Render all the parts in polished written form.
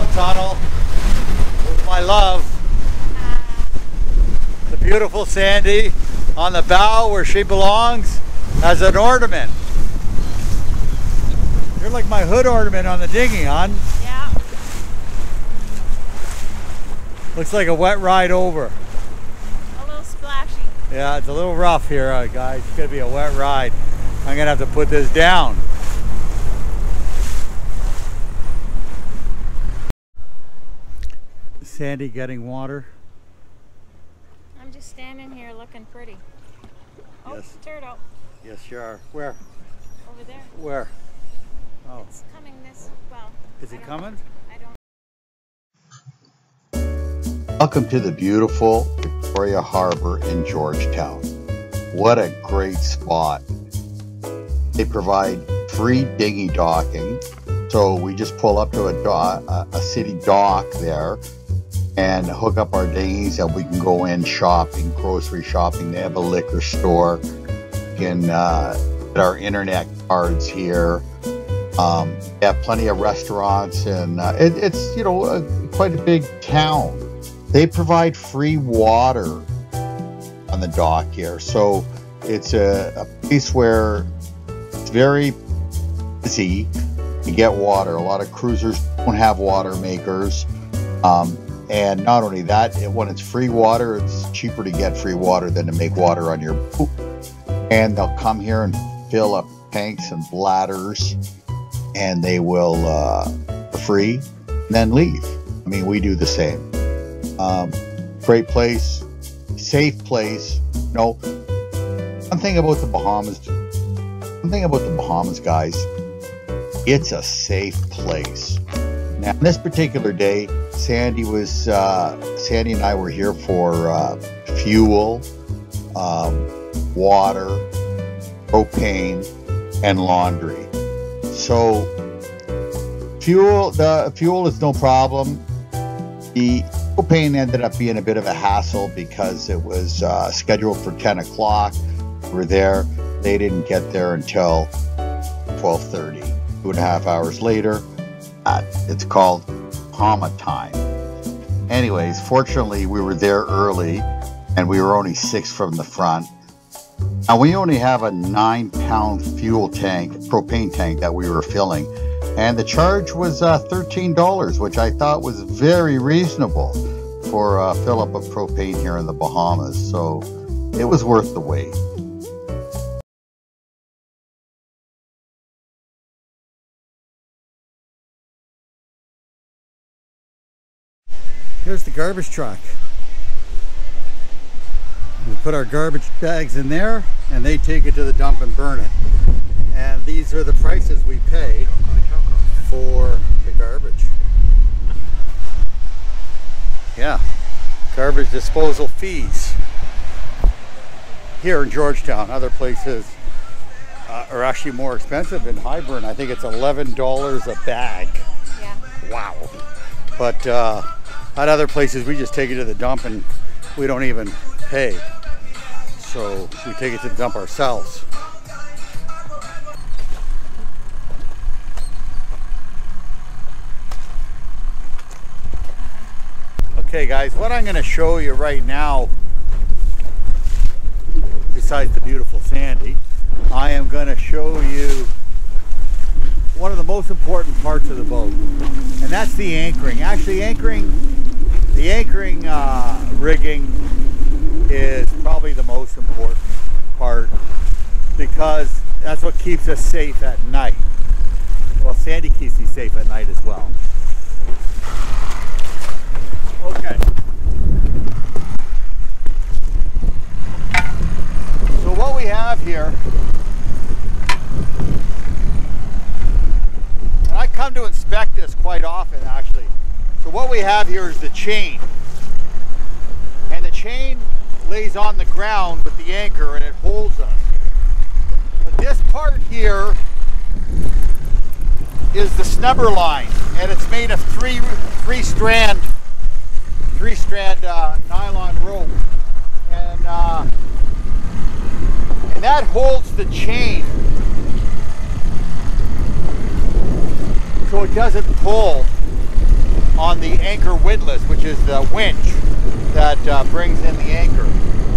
down tunnel with my love, the beautiful Sandy, on the bow where she belongs as an ornament. You're like my hood ornament on the dinghy, hon. Yeah. Looks like a wet ride over. A little splashy. Yeah, it's a little rough here, guys. It's gonna be a wet ride. I'm gonna have to put this down. Sandy getting water. I'm just standing here looking pretty. Oh, Yes. turtle. Yes, you are. Where? Over there. Where? Oh. It's coming this, well. Is he coming? I don't. Welcome to the beautiful Victoria Harbor in Georgetown. What a great spot. They provide free dinghy docking. So we just pull up to a city dock there and hook up our dinghies, and we can go in shopping, grocery shopping. They have a liquor store. We can get our internet cards here. They have plenty of restaurants, and it's, you know, quite a big town. They provide free water on the dock here. So it's a place where it's very busy to get water. A lot of cruisers don't have water makers. And not only that, when it's free water, it's cheaper to get free water than to make water on your boat. And they'll come here and fill up tanks and bladders, and they will for free, and then leave. I mean, we do the same. Great place, safe place. No, one thing about the Bahamas, guys, it's a safe place. Now, on this particular day, Sandy and I were here for fuel, water, propane, and laundry. So the fuel is no problem. The propane ended up being a bit of a hassle because it was scheduled for 10 o'clock. We were there. They didn't get there until 12:30. 2.5 hours later. It's called Bahama time. Anyways, fortunately, we were there early, and we were only 6 from the front. And we only have a 9-pound fuel tank, propane tank, that we were filling. And the charge was $13, which I thought was very reasonable for a fill up of propane here in the Bahamas. So it was worth the wait. Here's the garbage truck. We put our garbage bags in there, and they take it to the dump and burn it. And these are the prices we pay for the garbage. Yeah, garbage disposal fees here in Georgetown. Other places are actually more expensive. In Highburn, I think it's $11 a bag. Yeah. Wow. But at other places, we just take it to the dump and we don't even pay. So we take it to the dump ourselves. Okay guys, what I'm going to show you right now, besides the beautiful Sandy, I am going to show you one of the most important parts of the boat, and that's the anchoring. Actually, the anchoring rigging is probably the most important part, because that's what keeps us safe at night. Well, Sandy keeps me safe at night as well. Okay. So what we have here, and I come to inspect this quite often actually. So what we have here is the chain. And the chain lays on the ground with the anchor and it holds us. But this part here is the snubber line, and it's made of three strand nylon rope, and that holds the chain so it doesn't pull on the anchor windlass, which is the winch that brings in the anchor.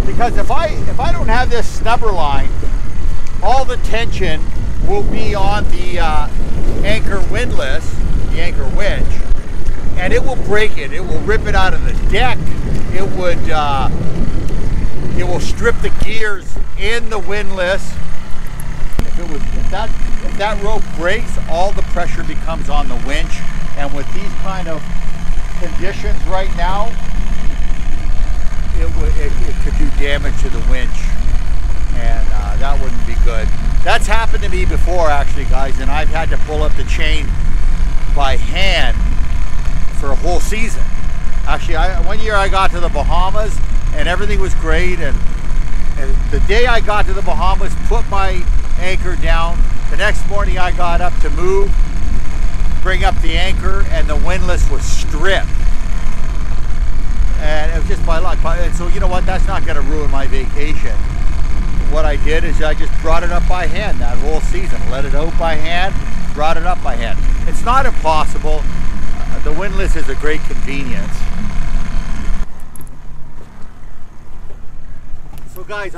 Because if I don't have this snubber line, all the tension will be on the anchor windlass, the anchor winch, and it will break it. It will rip it out of the deck. It will strip the gears in the windlass. If that rope breaks, all the pressure becomes on the winch. And with these kind of conditions right now, it could do damage to the winch, and that wouldn't be good. That's happened to me before, actually, guys, and I've had to pull up the chain by hand for a whole season. Actually, one year I got to the Bahamas and everything was great, and the day I got to the Bahamas, put my anchor down, the next morning I got up to move, bring up the anchor, and the windlass was stripped. And it was just my luck. And so, you know what, that's not going to ruin my vacation. What I did is I just brought it up by hand that whole season. Let it out by hand, brought it up by hand. It's not impossible. The windlass is a great convenience. So guys,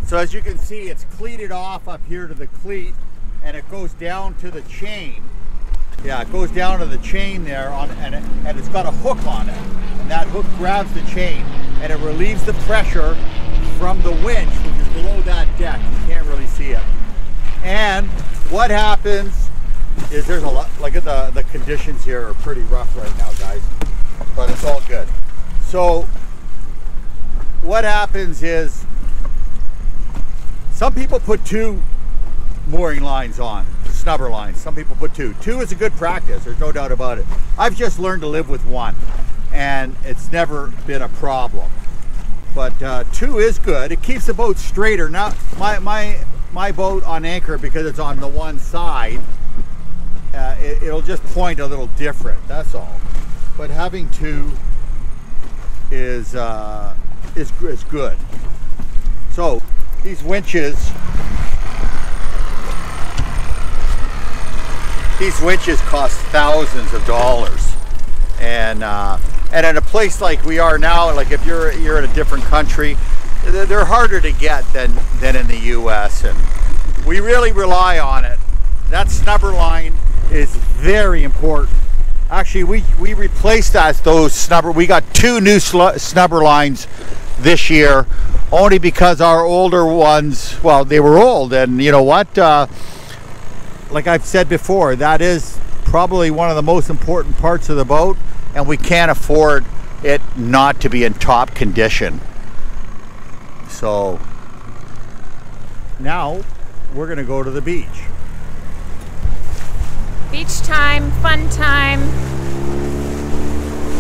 so as you can see, it's cleated off up here to the cleat, and it goes down to the chain. Yeah, it goes down to the chain there, and it's got a hook on it, and that hook grabs the chain, and it relieves the pressure from the winch, which is below that deck. You can't really see it. And what happens is there's a lot, like the conditions here are pretty rough right now, guys, but it's all good. So what happens is some people put 2 mooring lines on, snubber lines. Some people put 2. 2 is a good practice, there's no doubt about it. I've just learned to live with 1, and it's never been a problem. But 2 is good. It keeps the boat straighter. Now my boat on anchor, because it's on the one side, it'll just point a little different, that's all. But having 2 is good. So these winches cost thousands of dollars, and in a place like we are now, like if you're in a different country, they're harder to get than in the US, and we really rely on it. That snubber line is very important. Actually, we replaced those snubber. We got 2 new snubber lines this year, only because our older ones, well, they were old, and you know what? Like I've said before, that is probably one of the most important parts of the boat, and we can't afford it not to be in top condition. So now we're gonna go to the beach. Beach time, fun time.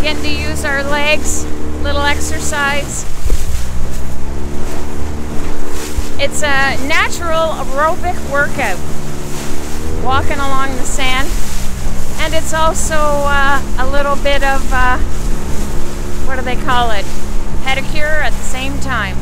Getting to use our legs, little exercise. It's a natural aerobic workout, walking along the sand, and it's also a little bit of what do they call it, pedicure at the same time.